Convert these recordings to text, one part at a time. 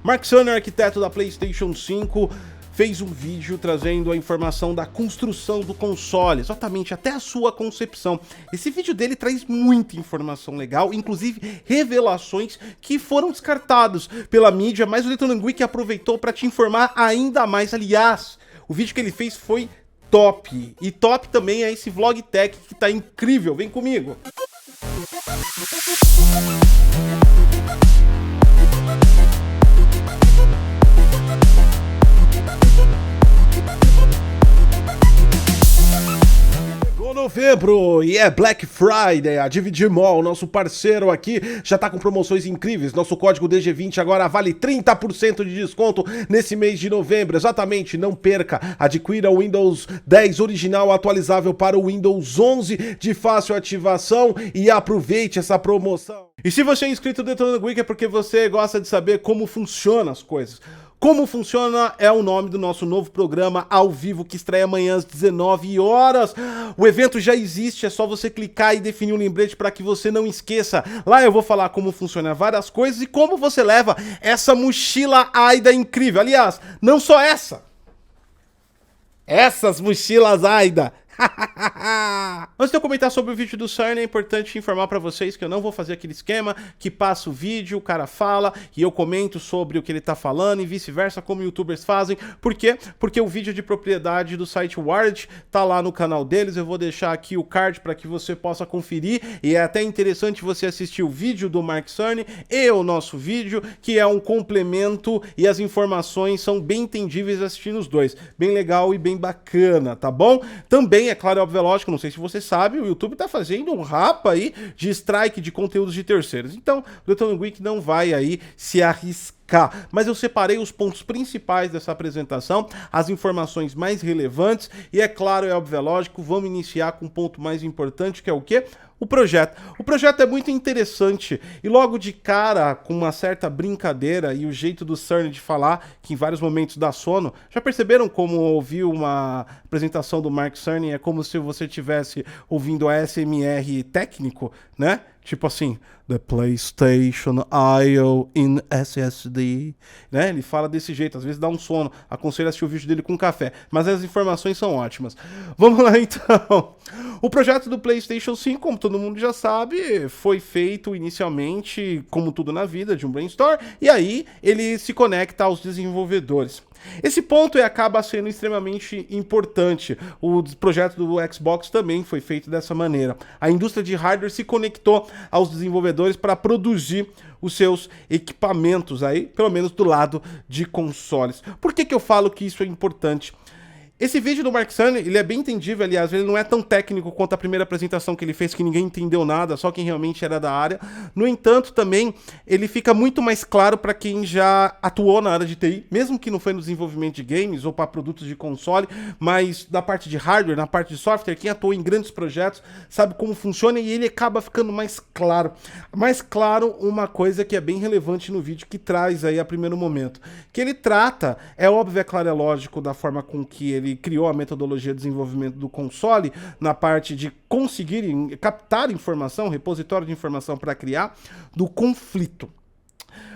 Mark Cerny, arquiteto da PlayStation 5, fez um vídeo trazendo a informação da construção do console, exatamente até a sua concepção. Esse vídeo dele traz muita informação legal, inclusive revelações que foram descartados pela mídia, mas o Detona Geek aproveitou para te informar ainda mais. Aliás, o vídeo que ele fez foi top, e top também é esse vlog tech que tá incrível, vem comigo! Novembro e é Black Friday, a DVD Mall, nosso parceiro aqui, já tá com promoções incríveis. Nosso código DG20 agora vale 30% de desconto nesse mês de novembro. Exatamente, não perca. Adquira o Windows 10 original atualizável para o Windows 11 de fácil ativação e aproveite essa promoção. E se você é inscrito no Detona Geek é porque você gosta de saber como funcionam as coisas. Como funciona é o nome do nosso novo programa ao vivo que estreia amanhã às 19 horas. O evento já existe, é só você clicar e definir um lembrete para que você não esqueça. Lá eu vou falar como funciona várias coisas e como você leva essa mochila AIDA incrível. Aliás, não só essa. Essas mochilas AIDA. Antes de eu comentar sobre o vídeo do Cerny, é importante informar pra vocês que eu não vou fazer aquele esquema que passa o vídeo, o cara fala e eu comento sobre o que ele tá falando e vice-versa, como youtubers fazem. Por quê? Porque o vídeo de propriedade do site Wired tá lá no canal deles, eu vou deixar aqui o card para que você possa conferir e é até interessante você assistir o vídeo do Mark Cerny e o nosso vídeo, que é um complemento e as informações são bem entendíveis assistindo os dois. Bem legal e bem bacana, tá bom? Também é claro, é óbvio, lógico, não sei se você sabe, o YouTube tá fazendo um rapa aí de strike de conteúdos de terceiros. Então, o Detona Geek não vai aí se arriscar. Mas eu separei os pontos principais dessa apresentação, as informações mais relevantes e é claro, é óbvio, lógico, vamos iniciar com o ponto mais importante, que é o quê? O projeto. O projeto é muito interessante e logo de cara, com uma certa brincadeira e o jeito do Cerny de falar, que em vários momentos dá sono, já perceberam como ouvir uma apresentação do Mark Cerny é como se você estivesse ouvindo ASMR técnico, né? Tipo assim, the PlayStation IO in SSD, né? Ele fala desse jeito, às vezes dá um sono. Aconselho a assistir o vídeo dele com café, mas as informações são ótimas. Vamos lá então. O projeto do PlayStation 5, como todo mundo já sabe, foi feito inicialmente, como tudo na vida, de um brainstorm, e aí ele se conecta aos desenvolvedores. Esse ponto acaba sendo extremamente importante. O projeto do Xbox também foi feito dessa maneira. A indústria de hardware se conectou aos desenvolvedores para produzir os seus equipamentos aí, pelo menos do lado de consoles. Por que que eu falo que isso é importante? Esse vídeo do Mark Cerny, ele é bem entendível, aliás, ele não é tão técnico quanto a primeira apresentação que ele fez, que ninguém entendeu nada, só quem realmente era da área. No entanto, também, ele fica muito mais claro para quem já atuou na área de TI, mesmo que não foi no desenvolvimento de games ou para produtos de console, mas na parte de hardware, na parte de software, quem atuou em grandes projetos sabe como funciona e ele acaba ficando mais claro. Mais claro, uma coisa que é bem relevante no vídeo, que traz aí a primeiro momento, que ele trata, é óbvio, é claro, é lógico, da forma com que ele criou a metodologia de desenvolvimento do console, na parte de conseguir captar informação, repositório de informação para criar, do conflito.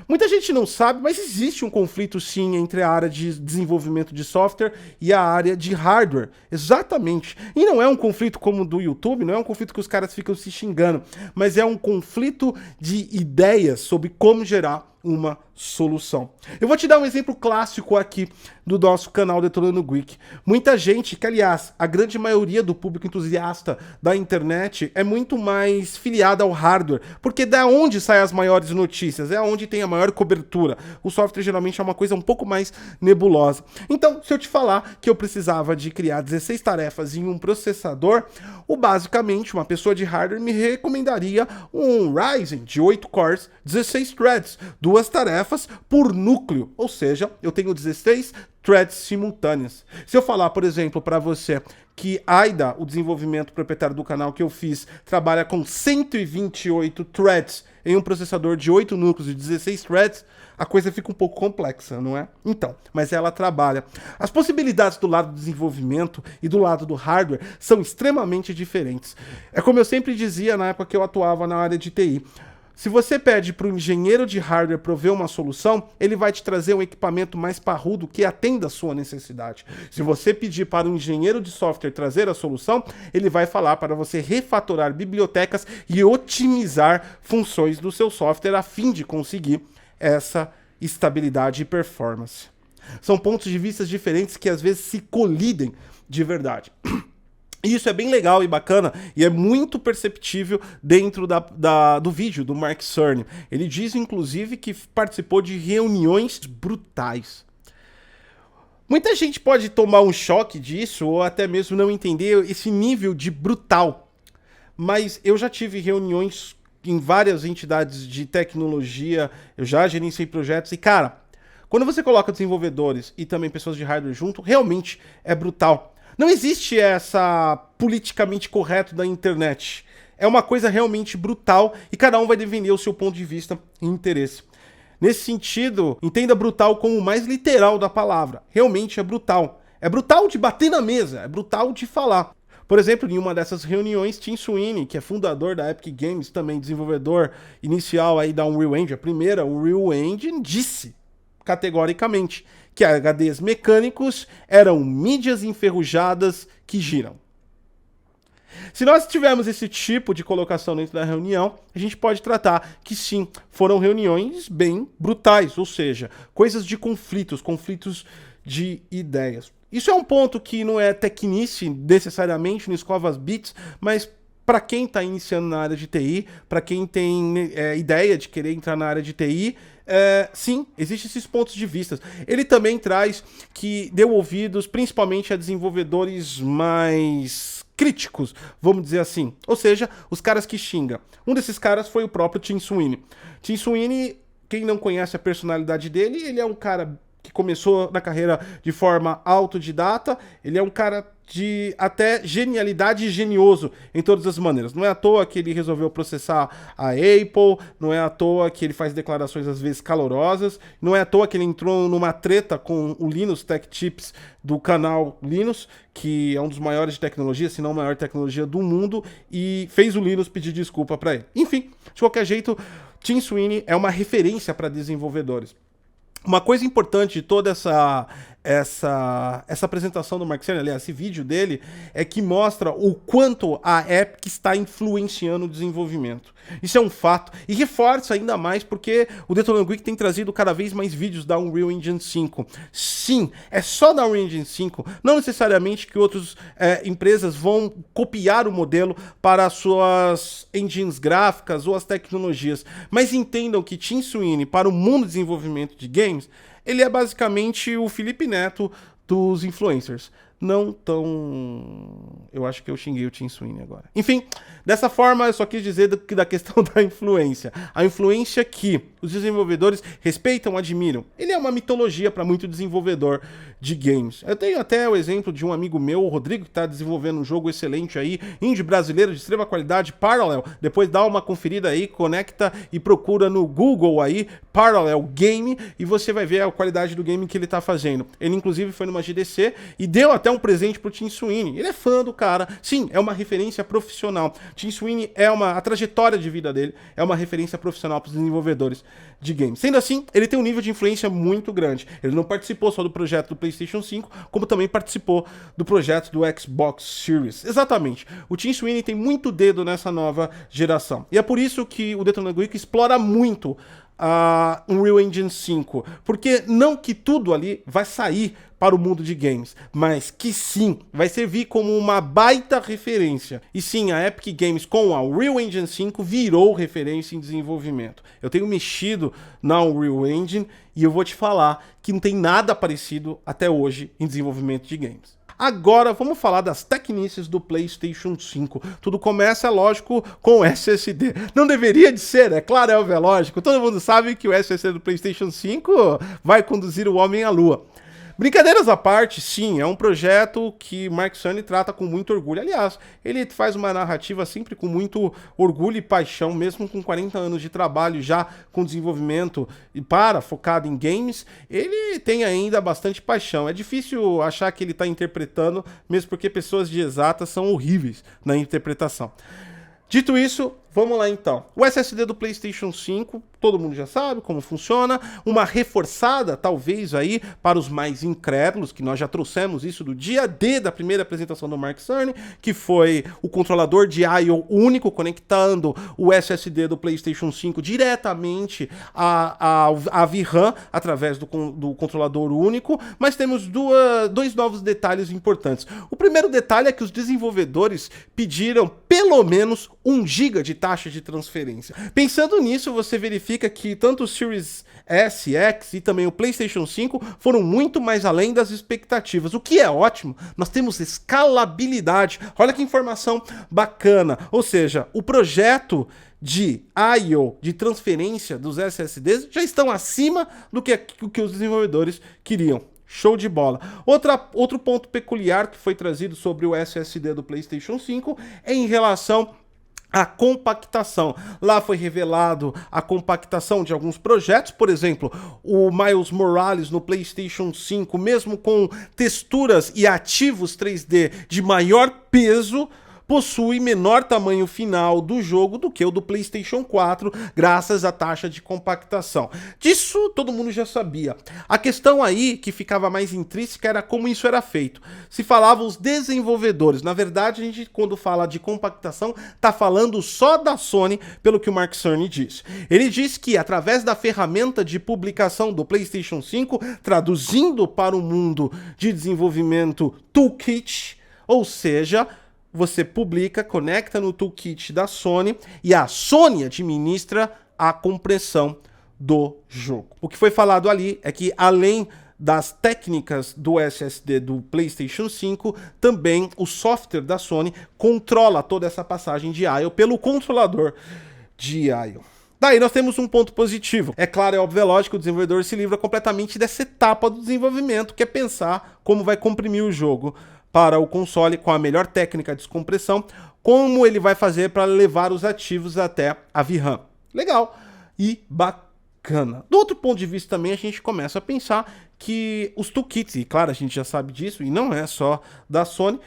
Muita gente não sabe, mas existe um conflito sim entre a área de desenvolvimento de software e a área de hardware. Exatamente. E não é um conflito como o do YouTube, não é um conflito que os caras ficam se xingando, mas é um conflito de ideias sobre como gerar uma solução. Eu vou te dar um exemplo clássico aqui do nosso canal Detona Geek. Muita gente, que aliás, a grande maioria do público entusiasta da internet é muito mais filiada ao hardware, porque da onde saem as maiores notícias, é onde tem a maior cobertura. O software geralmente é uma coisa um pouco mais nebulosa. Então, se eu te falar que eu precisava de criar 16 tarefas em um processador, basicamente uma pessoa de hardware me recomendaria um Ryzen de 8 cores, 16 threads, 2 tarefas por núcleo, ou seja, eu tenho 16 threads simultâneas. Se eu falar, por exemplo, para você que AIDA, o desenvolvimento proprietário do canal que eu fiz, trabalha com 128 threads em um processador de 8 núcleos e 16 threads, a coisa fica um pouco complexa, não é? Então, mas ela trabalha. As possibilidades do lado do desenvolvimento e do lado do hardware são extremamente diferentes. É como eu sempre dizia na época que eu atuava na área de TI. Se você pede para o engenheiro de hardware prover uma solução, ele vai te trazer um equipamento mais parrudo que atenda a sua necessidade. Se você pedir para um engenheiro de software trazer a solução, ele vai falar para você refatorar bibliotecas e otimizar funções do seu software a fim de conseguir essa estabilidade e performance. São pontos de vista diferentes que às vezes se colidem de verdade. E isso é bem legal e bacana e é muito perceptível dentro do vídeo do Mark Cerny. Ele diz, inclusive, que participou de reuniões brutais. Muita gente pode tomar um choque disso ou até mesmo não entender esse nível de brutal. Mas eu já tive reuniões em várias entidades de tecnologia, eu já gerenciei projetos e, cara, quando você coloca desenvolvedores e também pessoas de hardware junto, realmente é brutal. Não existe essa politicamente correto da internet. É uma coisa realmente brutal e cada um vai defender o seu ponto de vista e interesse. Nesse sentido, entenda brutal como o mais literal da palavra. Realmente é brutal. É brutal de bater na mesa, é brutal de falar. Por exemplo, em uma dessas reuniões, Tim Sweeney, que é fundador da Epic Games, também desenvolvedor inicial aí da Unreal Engine, a primeira Unreal Engine, disse categoricamente que HDs mecânicos eram mídias enferrujadas que giram. Se nós tivermos esse tipo de colocação dentro da reunião, a gente pode tratar que sim, foram reuniões bem brutais, ou seja, coisas de conflitos de ideias. Isso é um ponto que não é tecnice necessariamente no Escovas Bits, mas para quem está iniciando na área de TI, para quem tem ideia de querer entrar na área de TI, sim, existem esses pontos de vista. Ele também traz que deu ouvidos principalmente a desenvolvedores mais críticos, vamos dizer assim. Ou seja, os caras que xingam. Um desses caras foi o próprio Tim Sweeney. Tim Sweeney, quem não conhece a personalidade dele, ele é um cara que começou na carreira de forma autodidata, ele é um cara de até genialidade e genioso em todas as maneiras. Não é à toa que ele resolveu processar a Apple, não é à toa que ele faz declarações às vezes calorosas, não é à toa que ele entrou numa treta com o Linus Tech Tips do canal Linus, que é um dos maiores de tecnologia, se não a maior tecnologia do mundo, e fez o Linus pedir desculpa para ele. Enfim, de qualquer jeito, Tim Sweeney é uma referência para desenvolvedores. Uma coisa importante de toda essa apresentação do Mark Cerny, aliás, esse vídeo dele, é que mostra o quanto a Epic está influenciando o desenvolvimento. Isso é um fato. E reforça ainda mais porque o Detonando Geek tem trazido cada vez mais vídeos da Unreal Engine 5. Sim, é só da Unreal Engine 5. Não necessariamente que outras empresas vão copiar o modelo para as suas engines gráficas ou as tecnologias. Mas entendam que Tim Sweeney, para o mundo de desenvolvimento de games, ele é basicamente o Felipe Neto dos influencers. Não tão... Eu acho que eu xinguei o Tim Sweeney agora. Enfim, dessa forma eu só quis dizer da questão da influência. A influência que os desenvolvedores respeitam, admiram. Ele é uma mitologia para muito desenvolvedor de games. Eu tenho até o exemplo de um amigo meu, o Rodrigo, que está desenvolvendo um jogo excelente aí, indie brasileiro de extrema qualidade, Parallel. Depois dá uma conferida aí, conecta e procura no Google aí, Parallel Game, e você vai ver a qualidade do game que ele está fazendo. Ele inclusive foi numa GDC e deu até um presente pro Tim Sweeney. Ele é fã do cara. Sim, é uma referência profissional. Tim Sweeney a trajetória de vida dele é uma referência profissional para os desenvolvedores de games. Sendo assim, ele tem um nível de influência muito grande. Ele não participou só do projeto do PlayStation 5, como também participou do projeto do Xbox Series. Exatamente. O Tim Sweeney tem muito dedo nessa nova geração. E é por isso que o Detonando Geek explora muito a Unreal Engine 5, porque não que tudo ali vai sair para o mundo de games, mas que sim, vai servir como uma baita referência. E sim, a Epic Games com a Unreal Engine 5 virou referência em desenvolvimento. Eu tenho mexido na Unreal Engine e eu vou te falar que não tem nada parecido até hoje em desenvolvimento de games. Agora vamos falar das tecnices do PlayStation 5. Tudo começa, lógico, com o SSD. Não deveria de ser, é claro, é lógico. Todo mundo sabe que o SSD do PlayStation 5 vai conduzir o homem à lua. Brincadeiras à parte, sim, é um projeto que Mark Cerny trata com muito orgulho. Aliás, ele faz uma narrativa sempre com muito orgulho e paixão, mesmo com 40 anos de trabalho já com desenvolvimento e focado em games, ele tem ainda bastante paixão. É difícil achar que ele está interpretando, mesmo porque pessoas de exatas são horríveis na interpretação. Dito isso, Vamos lá então. O SSD do PlayStation 5, todo mundo já sabe como funciona. Uma reforçada, talvez aí, para os mais incrédulos, que nós já trouxemos isso do dia D da primeira apresentação do Mark Cerny, que foi o controlador de I/O único, conectando o SSD do PlayStation 5 diretamente à VRAM, através do controlador único. Mas temos dois novos detalhes importantes. O primeiro detalhe é que os desenvolvedores pediram pelo menos 1 GB de taxa de transferência. Pensando nisso, você verifica que tanto o Series S, X e também o PlayStation 5 foram muito mais além das expectativas, o que é ótimo. Nós temos escalabilidade. Olha que informação bacana. Ou seja, o projeto de I/O, de transferência dos SSDs, já estão acima do que os desenvolvedores queriam. Show de bola. Outro ponto peculiar que foi trazido sobre o SSD do PlayStation 5 é em relação à compactação. Lá foi revelado a compactação de alguns projetos, por exemplo, o Miles Morales no PlayStation 5, mesmo com texturas e ativos 3D de maior peso, possui menor tamanho final do jogo do que o do PlayStation 4, graças à taxa de compactação. Disso todo mundo já sabia. A questão aí que ficava mais intrínseca era como isso era feito. Se falavam os desenvolvedores. Na verdade, a gente, quando fala de compactação, tá falando só da Sony, pelo que o Mark Cerny disse. Ele disse que, através da ferramenta de publicação do PlayStation 5, traduzindo para o mundo de desenvolvimento Toolkit, ou seja, você publica, conecta no toolkit da Sony e a Sony administra a compressão do jogo. O que foi falado ali é que, além das técnicas do SSD do PlayStation 5, também o software da Sony controla toda essa passagem de I/O pelo controlador de I/O. Daí nós temos um ponto positivo. É claro, é óbvio, é lógico, o desenvolvedor se livra completamente dessa etapa do desenvolvimento, que é pensar como vai comprimir o jogo para o console com a melhor técnica de descompressão, como ele vai fazer para levar os ativos até a VRAM. Legal e bacana. Do outro ponto de vista também, a gente começa a pensar que os toolkits, e claro, a gente já sabe disso, e não é só da Sony,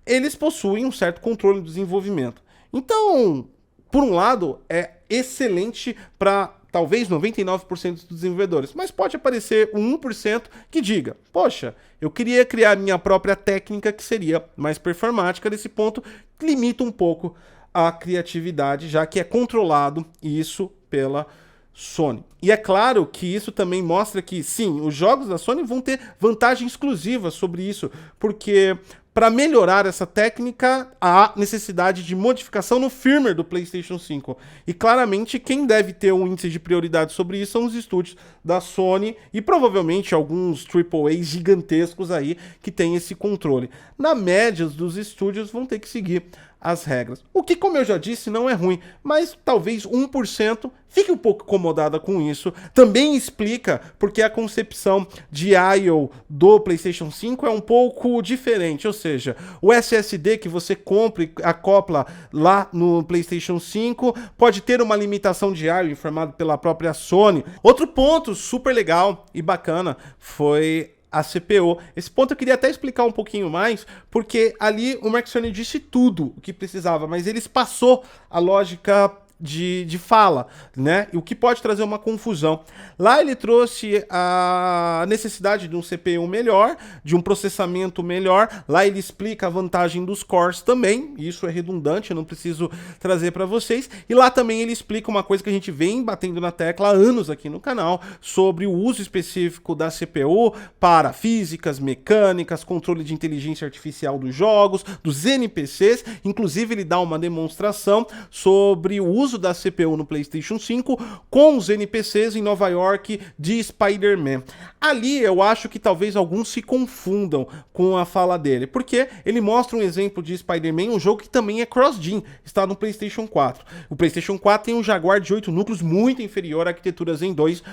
eles possuem um certo controle do desenvolvimento. Então, por um lado, é excelente para talvez 99% dos desenvolvedores, mas pode aparecer um 1% que diga, poxa, eu queria criar minha própria técnica que seria mais performática. Nesse ponto, limita um pouco a criatividade, já que é controlado isso pela Sony. E é claro que isso também mostra que, sim, os jogos da Sony vão ter vantagem exclusiva sobre isso, porque para melhorar essa técnica, há necessidade de modificação no firmware do PlayStation 5. E claramente quem deve ter um índice de prioridade sobre isso são os estúdios da Sony e provavelmente alguns AAA gigantescos aí que têm esse controle. Na média, dos estúdios vão ter que seguir as regras. O que, como eu já disse, não é ruim, mas talvez 1% fique um pouco incomodada com isso. Também explica porque a concepção de I/O do PlayStation 5 é um pouco diferente, ou seja, o SSD que você compra e acopla lá no PlayStation 5 pode ter uma limitação de I/O informado pela própria Sony. Outro ponto super legal e bacana foi a CPU. Esse ponto eu queria até explicar um pouquinho mais, porque ali o Mark Cerny disse tudo o que precisava, mas ele passou a lógica de fala, né? O que pode trazer uma confusão. Lá ele trouxe a necessidade de um CPU melhor, de um processamento melhor. Lá ele explica a vantagem dos cores também. Isso é redundante, eu não preciso trazer para vocês. E lá também ele explica uma coisa que a gente vem batendo na tecla há anos aqui no canal, sobre o uso específico da CPU para físicas, mecânicas, controle de inteligência artificial dos jogos, dos NPCs. Inclusive ele dá uma demonstração sobre o uso da CPU no PlayStation 5 com os NPCs em Nova York de Spider-Man. Ali eu acho que talvez alguns se confundam com a fala dele, porque ele mostra um exemplo de Spider-Man, um jogo que também é cross-gen, está no PlayStation 4. O PlayStation 4 tem um Jaguar de 8 núcleos muito inferior à arquitetura Zen 2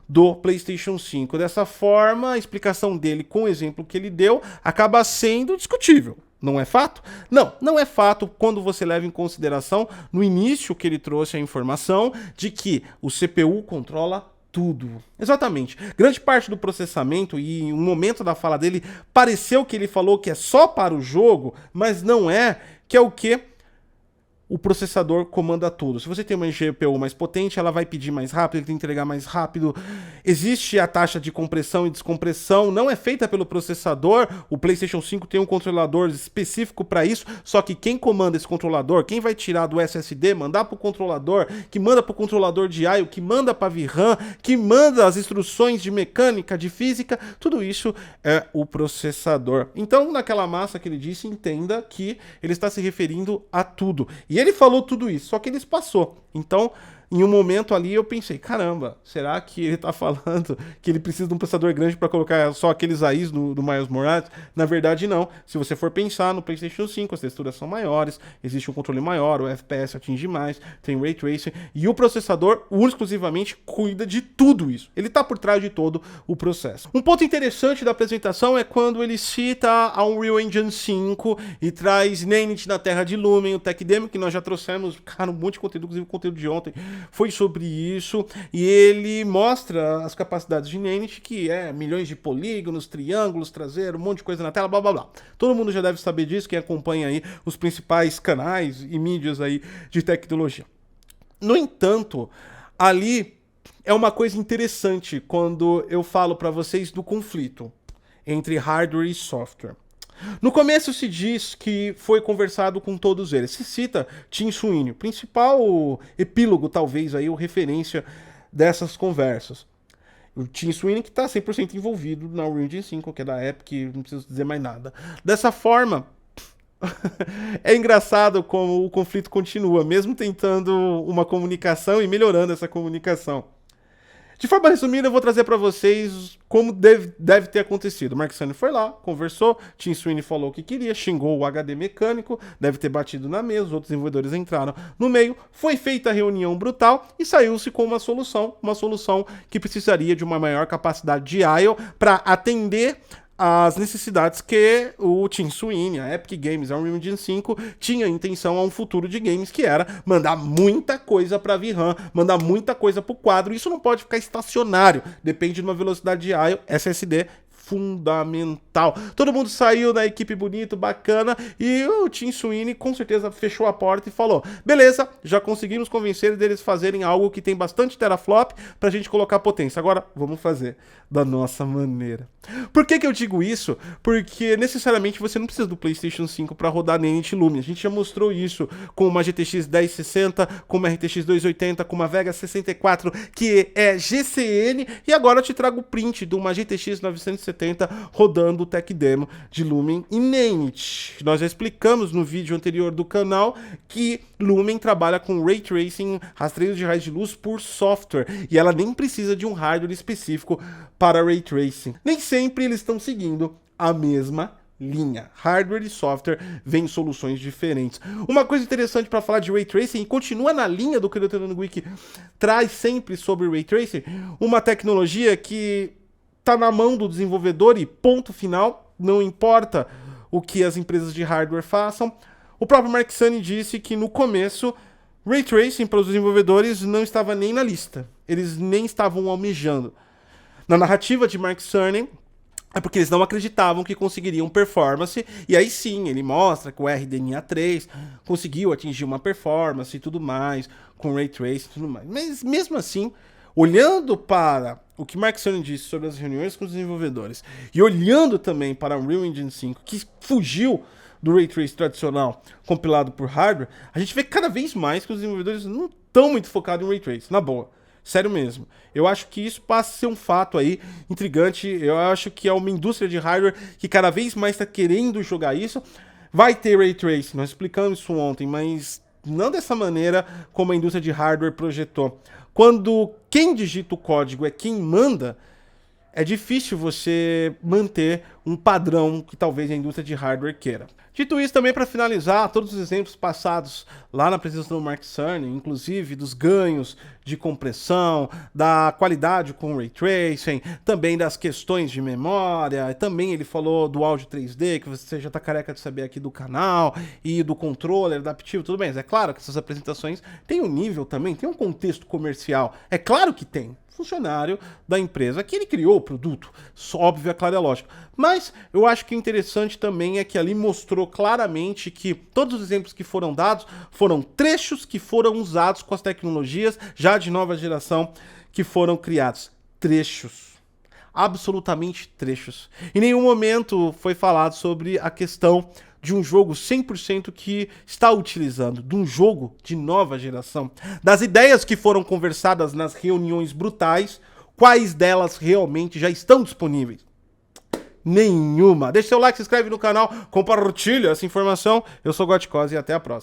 do PlayStation 5. Dessa forma, a explicação dele com o exemplo que ele deu acaba sendo discutível. Não é fato? Não, não é fato quando você leva em consideração, no início que ele trouxe a informação de que o CPU controla tudo. Exatamente. Grande parte do processamento, e em um momento da fala dele, pareceu que ele falou que é só para o jogo, mas não é, que é o quê? o processador comanda tudo. Se você tem uma GPU mais potente, ela vai pedir mais rápido, ele tem que entregar mais rápido. Existe a taxa de compressão e descompressão, não é feita pelo processador. O PlayStation 5 tem um controlador específico para isso, só que quem comanda esse controlador, quem vai tirar do SSD, mandar para o controlador, que manda para o controlador de I/O, que manda para a VRAM, que manda as instruções de mecânica, de física, tudo isso é o processador. Então, naquela massa que ele disse, entenda que ele está se referindo a tudo. E ele falou tudo isso, só que ele passou. Então, em um momento ali eu pensei, caramba, será que ele tá falando que ele precisa de um processador grande para colocar só aqueles AIs do Miles Morales? Na verdade, não. Se você for pensar no PlayStation 5, as texturas são maiores, existe um controle maior, o FPS atinge mais, tem Ray Tracing, e o processador, exclusivamente, cuida de tudo isso. Ele tá por trás de todo o processo. Um ponto interessante da apresentação é quando ele cita a Unreal Engine 5 e traz Nanite na Terra de Lumen, o Tech Demo, que nós já trouxemos, cara, um monte de conteúdo, inclusive o conteúdo de ontem foi sobre isso, e ele mostra as capacidades de Nanite, que é milhões de polígonos, triângulos, traseiro, um monte de coisa na tela, blá blá blá. Todo mundo já deve saber disso, quem acompanha aí os principais canais e mídias aí de tecnologia. No entanto, ali é uma coisa interessante quando eu falo para vocês do conflito entre hardware e software. No começo se diz que foi conversado com todos eles. Se cita Tim Sweeney, o principal epílogo, talvez, aí, ou referência dessas conversas. O Tim Sweeney que está 100% envolvido na Unreal Engine 5, que é da Epic, não preciso dizer mais nada. Dessa forma, é engraçado como o conflito continua, mesmo tentando uma comunicação e melhorando essa comunicação. De forma resumida, eu vou trazer para vocês como deve ter acontecido. Mark Cerny foi lá, conversou, Tim Sweeney falou o que queria, xingou o HD mecânico, deve ter batido na mesa, os outros desenvolvedores entraram no meio, foi feita a reunião brutal e saiu-se com uma solução que precisaria de uma maior capacidade de I/O para atender as necessidades que o Tim Sweeney, a Epic Games, a Unreal Engine 5 tinha intenção a um futuro de games, que era mandar muita coisa para VRAM, mandar muita coisa para o quadro. Isso não pode ficar estacionário, depende de uma velocidade de I/O, SSD fundamental. Todo mundo saiu da equipe bonito, bacana, e o Tim Sweeney com certeza fechou a porta e falou, beleza, já conseguimos convencer deles fazerem algo que tem bastante teraflop pra gente colocar potência. Agora, vamos fazer da nossa maneira. Por que eu digo isso? Porque necessariamente você não precisa do PlayStation 5 para rodar Nanite Lumen. A gente já mostrou isso com uma GTX 1060, com uma RTX 280, com uma Vega 64, que é GCN, e agora eu te trago o print de uma GTX 970 rodando o Tech Demo de Lumen e Nanite. Nós já explicamos no vídeo anterior do canal que Lumen trabalha com Ray Tracing, rastreio de raios de luz por software, e ela nem precisa de um hardware específico para Ray Tracing. Nem sempre eles estão seguindo a mesma linha. Hardware e software vêm soluções diferentes. Uma coisa interessante para falar de Ray Tracing, e continua na linha do que o Creator Wiki traz sempre sobre Ray Tracing, uma tecnologia que está na mão do desenvolvedor e ponto final, não importa o que as empresas de hardware façam. O próprio Mark Cerny disse que no começo Ray Tracing para os desenvolvedores não estava nem na lista, eles nem estavam almejando. Na narrativa de Mark Cerny, é porque eles não acreditavam que conseguiriam performance, e aí sim, ele mostra que o RDNA 3 conseguiu atingir uma performance e tudo mais, com Ray Tracing e tudo mais. Mas mesmo assim, olhando para o que Mark Cerny disse sobre as reuniões com os desenvolvedores, e olhando também para a Unreal Engine 5, que fugiu do Ray Tracing tradicional compilado por hardware, a gente vê cada vez mais que os desenvolvedores não estão muito focados em Ray Tracing, na boa. Sério mesmo. Eu acho que isso passa a ser um fato aí intrigante. Eu acho que é uma indústria de hardware que cada vez mais está querendo jogar isso. Vai ter Ray Tracing, nós explicamos isso ontem, mas não dessa maneira como a indústria de hardware projetou. Quando quem digita o código é quem manda, é difícil você manter um padrão que talvez a indústria de hardware queira. Dito isso, também para finalizar, todos os exemplos passados lá na apresentação do Mark Cerny, inclusive dos ganhos de compressão, da qualidade com Ray Tracing, também das questões de memória, também ele falou do áudio 3D, que você já está careca de saber aqui do canal, e do controller adaptivo, tudo bem. Mas é claro que essas apresentações têm um nível também, tem um contexto comercial. É claro que tem. funcionário da empresa, que ele criou o produto, óbvio, é claro, é lógico. Mas eu acho que o interessante também é que ali mostrou claramente que todos os exemplos que foram dados foram trechos que foram usados com as tecnologias já de nova geração que foram criados. Trechos. Absolutamente trechos. Em nenhum momento foi falado sobre a questão de um jogo 100% que está utilizando, de um jogo de nova geração, das ideias que foram conversadas nas reuniões brutais, quais delas realmente já estão disponíveis? Nenhuma. Deixa seu like, se inscreve no canal, compartilha essa informação. Eu sou o Goticose e até a próxima.